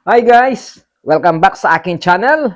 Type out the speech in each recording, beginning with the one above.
Hi guys! Welcome back sa aking channel.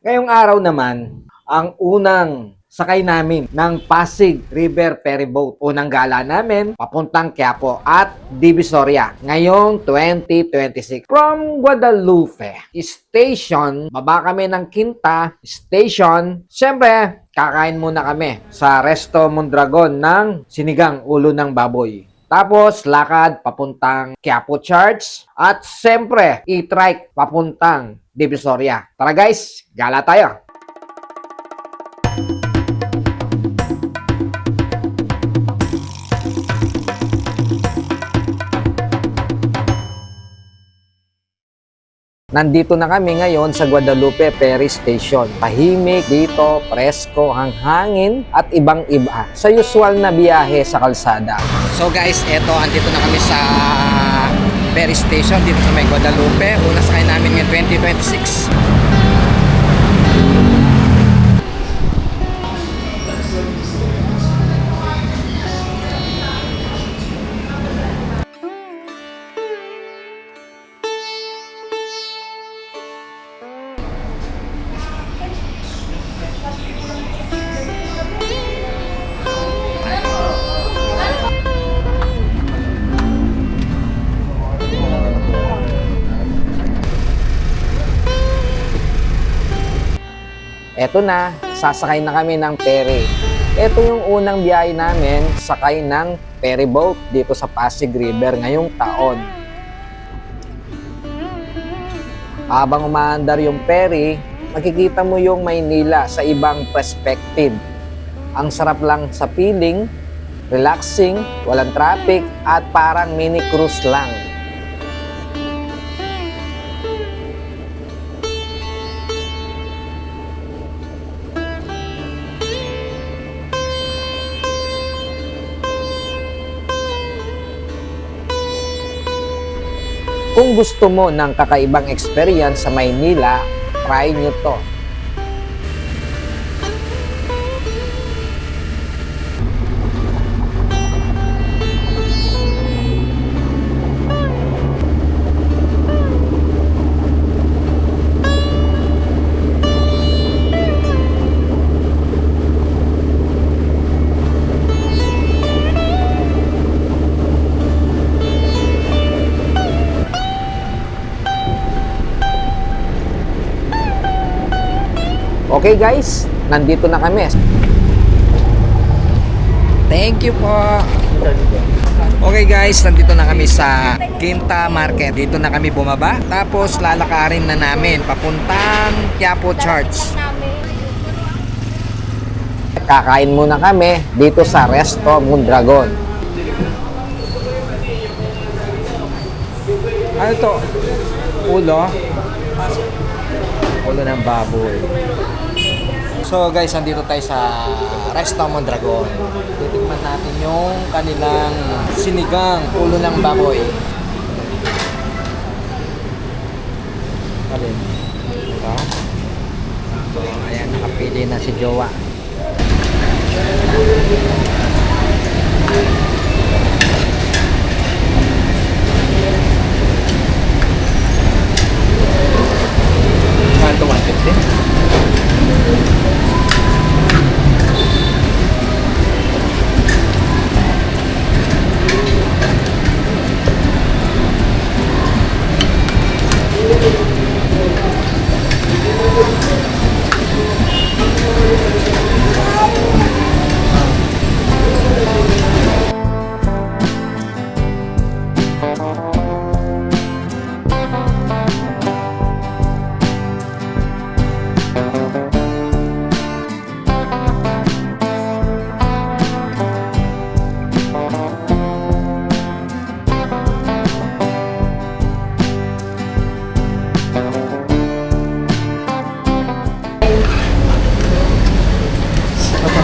Ngayong araw naman, ang unang sakay namin ng Pasig River Ferry Boat. Unang gala namin, papuntang Quiapo at Divisoria ngayong 2026. From Guadalupe Station, baba kami ng Quinta Station. Siyempre, kakain muna kami sa Resto Mondragon ng sinigang ulo ng baboy. Tapos, lakad papuntang Quiapo Church. At siyempre, i-trike papuntang Divisoria. Tara guys, gala tayo! Nandito na kami ngayon sa Guadalupe Ferry Station. Tahimik dito, presko, hanghangin at ibang iba sa usual na biyahe sa kalsada. So guys, eto, andito na kami sa ferry station dito sa may Guadalupe. Una sakay namin ngayong 2026. Eto na, sasakay na kami ng ferry. Eto yung unang biyahe namin, sakay ng ferry boat dito sa Pasig River ngayong taon. Habang umaandar yung ferry, makikita mo yung Maynila sa ibang perspective. Ang sarap lang sa feeling, relaxing, walang traffic, at parang mini cruise lang. Kung gusto mo ng kakaibang experience sa Maynila, try nyo to. Okay guys, nandito na kami. Thank you po. Okay guys, nandito na kami sa Quinta Market. Dito na kami bumaba. Tapos lalakarin na namin papuntang Quiapo Church. Kakain muna kami dito sa Resto Mondragon. Ano to? Ulo? Ulo ng baboy. So guys, nandito tayo sa Resto Mondragon. Titikman natin yung kanilang sinigang ulo ng baboy. Alin? Ito. So, ayan, nakapili na si Jowa. Ito, 150.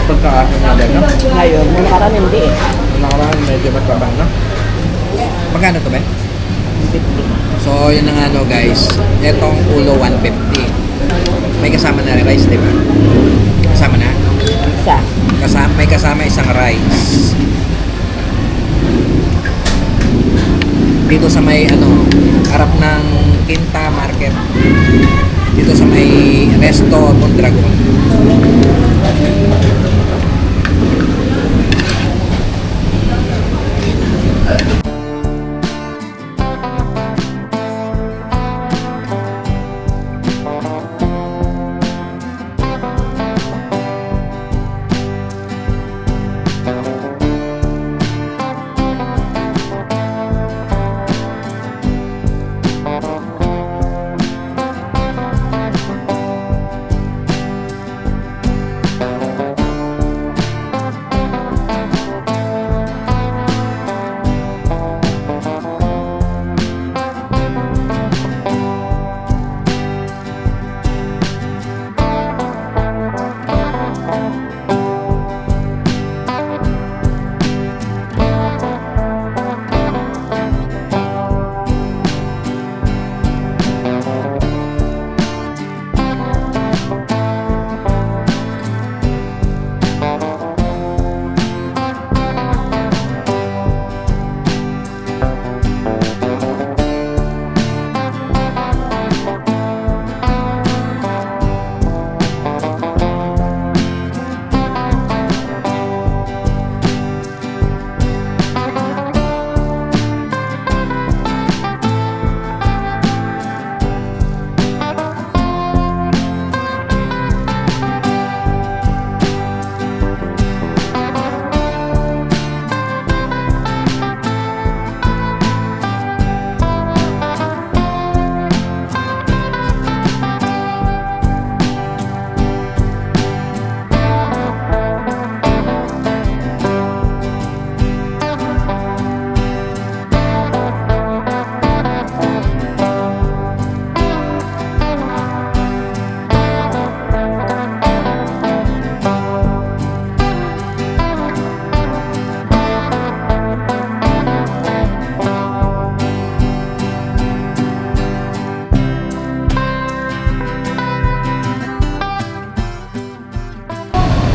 Pagkakasin na din, no? Ngayon, nung nakaraan hindi eh. Nakaraan medyo mataba, no? Magkano to, Ben? 50. So, yun na nga, no, guys. Itong ulo, 150. May kasama na rin rice, di ba? Kasama na? Isa. May kasama isang rice. Dito sa may, harap ng Quinta Market. Dito sa may Resto Mondragon.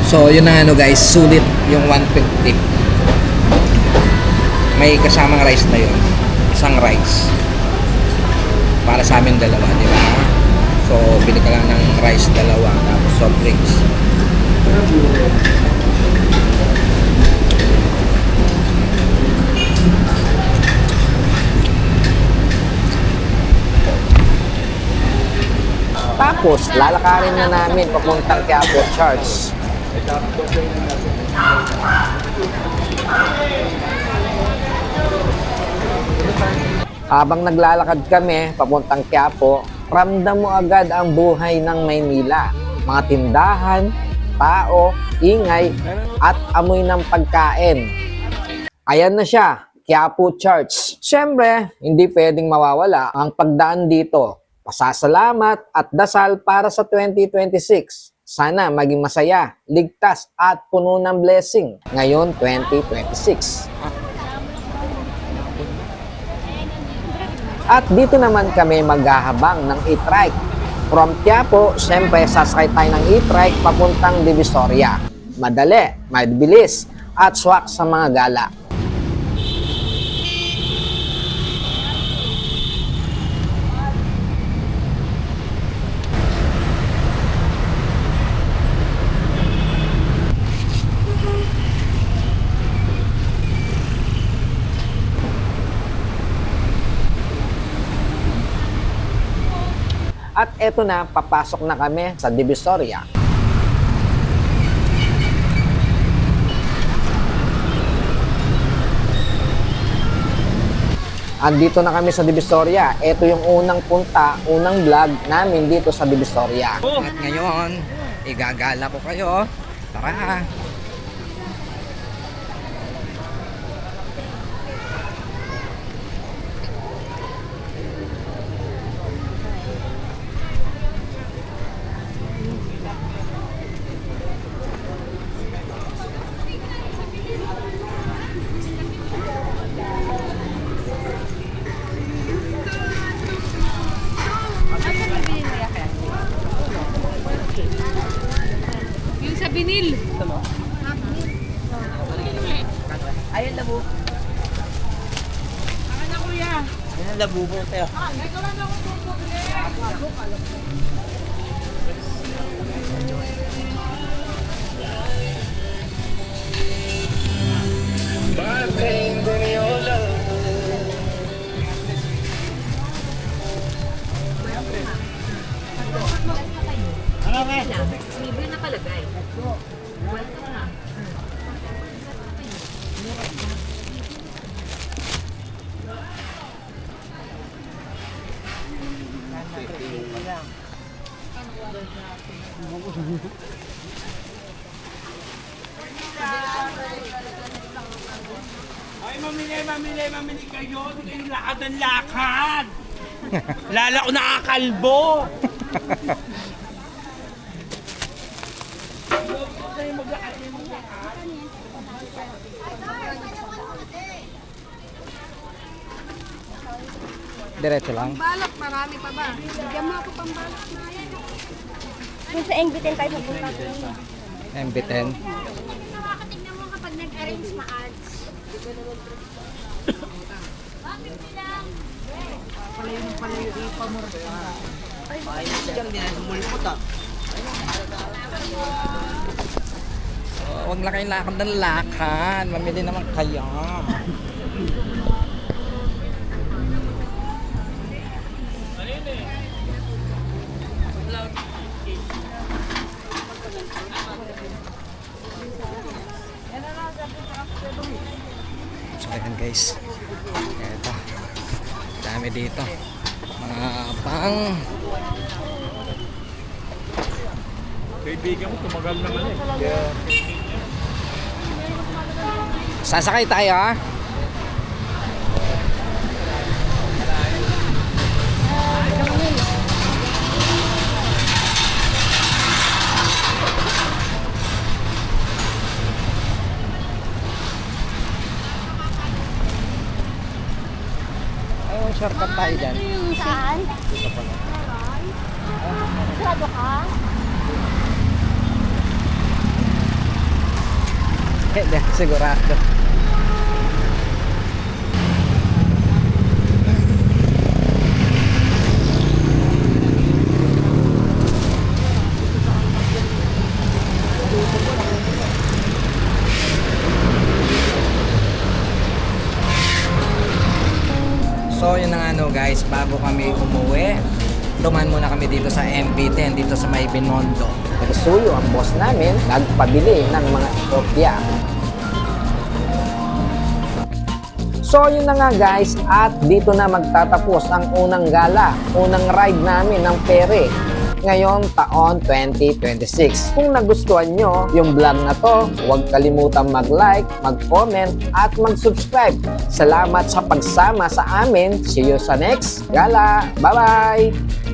So, yun na guys, sulit yung 150. May kasamang rice na yun. Isang rice. Para sa amin dalawa, di ba? So, bili ka lang ng rice dalawa, tapos soft drinks. Tapos, lalakarin na namin papuntang Quiapo Church. Habang naglalakad kami papuntang Quiapo, ramdam mo agad ang buhay ng Maynila. Mga tindahan, tao, ingay, at amoy ng pagkain. Ayan na siya, Quiapo Church. Siyempre, hindi pwedeng mawawala ang pagdaan dito. Pasasalamat at dasal para sa 2026. Sana maging masaya, ligtas at puno ng blessing ngayon 2026. At dito naman kami maghahabang ng e-trike. From Quiapo, siyempre sasakay tayo ng e-trike papuntang Divisoria. Madali, mabilis, at swak sa mga gala. At eto na, papasok na kami sa Divisoria. Andito na kami sa Divisoria. Ito yung unang punta, unang vlog namin dito sa Divisoria. At ngayon, igagala ko kayo. Tara! Binil. Ayun, labo. Ano na kuya? Ayun, labo po tayo. May gawa na ako Libre na palagay. Ay, mamili kayo. Hindi kayo lakad ng lakad. Lala ko nakakalbo. Diretso lang. Balak, marami pa ba? Bigyan mo ako pang balak na yan. Kung sa MB10 tayo pupunta. MB10. Nakakatignan mo kapag nag-arrange ma-ads. Huwag lang kayong lakad ng lakad. Mamili naman kayo. So ayan guys. Ito. Dami dito. Mga pang Kaibigan mo, tumagal naman eh. sasakay tayo ha. Oh, shortcut tayo dyan. Saan? Sarado ka? Hindi, sigurado. So yun na nga no guys, bago kami umuwi, duman muna kami dito sa MB10, dito sa May Binondo. Nagsuyo ang boss namin, nagpabili ng mga kopya. So yun na nga guys, at dito na magtatapos ang unang gala, unang ride namin ng pere ngayong taon 2026. Kung nagustuhan nyo yung vlog na to, huwag kalimutang mag-like, mag-comment at mag-subscribe. Salamat sa pagsama sa amin. See you sa next gala. Bye-bye!